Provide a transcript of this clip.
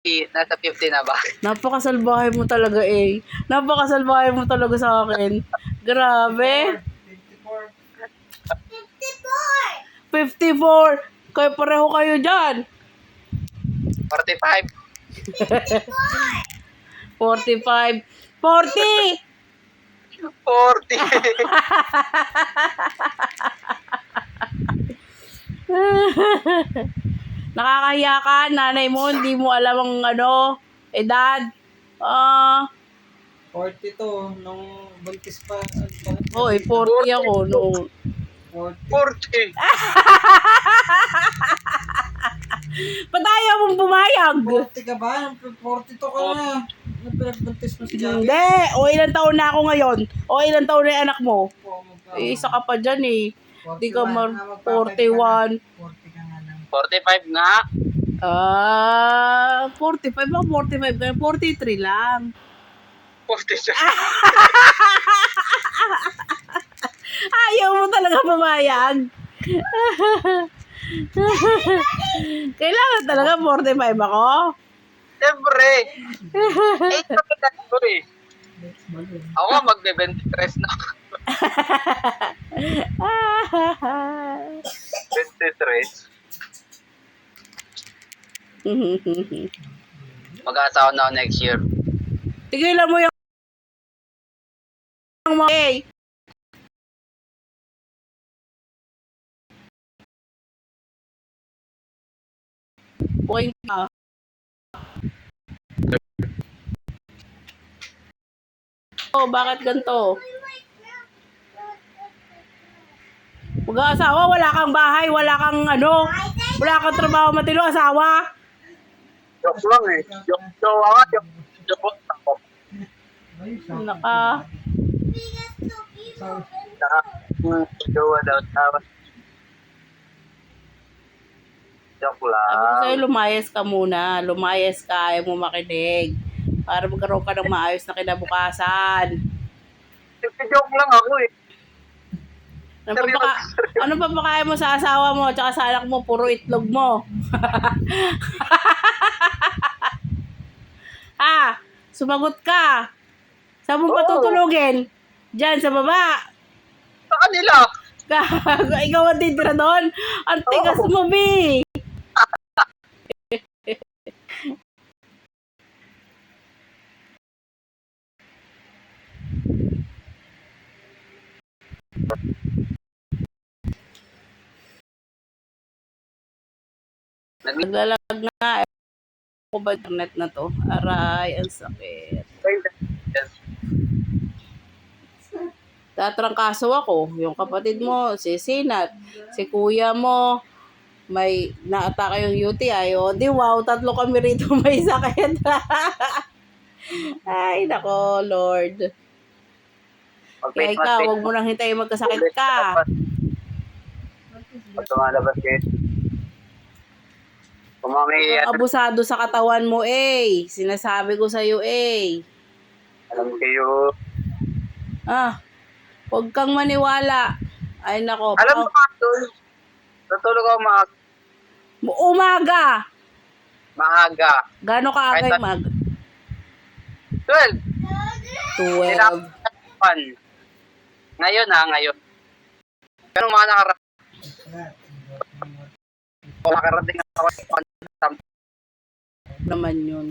nasa 50 na ba? Napakasalbahe mo talaga eh. Napakasalbahe mo talaga sa akin. Grabe. 54. Kayo pareho kayo dyan. 45. 45. 40. 40. Nakakahiya ka, nanay mo, hindi mo alam ang edad. 42 nung buntis pa. Hoy, 40 ako noong. 40. Ba't ayaw mong pumayag? 40 ka ba? 42 ka na. Nagbuntis mo si Javi. Hindi. O ilang taon na ako ngayon? O ilang taon na yung anak mo? Isa ka pa dyan eh. Hindi ka 41. 40 ka nga lang. 45 nga. 45 ako, 45 ka. 43 lang. 46. Ayaw mo talaga pumayag. Kailangan talaga 45 ako. Siyempre. 8 na kita ko eh. Ako nga magbe-23 na ako. 23. Mag-aasawa na ako next year. Tigilan mo yung mga okay ka. Oh, bakit ganito? Mag-aasawa, wala kang bahay, wala kang wala kang trabaho matino, asawa. Joke lang eh. Joke ako. Joke ako. Naka. Jowa daw. Joke Sabi ko sa'yo, lang. lumayas ka muna. Lumayas ka, ayaw mo makinig. Para magkaroon ka ng maayos na kinabukasan. Joke lang ako eh. Ano pa pakain mo sa asawa mo tsaka sa anak mo? Puro itlog mo. Sumagot ka. Saan mo patutulogin? Diyan, sa baba. Sa kanila. Ikaw ang titira doon. Ang tigas mo, Bi. Naglalag na. Ako ba internet na to? Aray, ang sakit. Tatrangkaso ako. Yung kapatid mo, si Sinat. Si kuya mo, may naatake yung UTI. O, di wow, 3 kami rito may sakit. Ay, nako, Lord. Kaya ikaw, huwag mo nang hintayin magkasakit ka. Pag tumalabas kayo. Abusado sa katawan mo, eh. Sinasabi ko sa'yo, eh. Alam kayo. Huwag kang maniwala. Ay, nako. Alam mo ka, Tol. Natulog ako Umaga. maaga. Gano'n ka agay mag? 12. 12. Ngayon ngayon. Ganun mga nakarating ako Naman yun.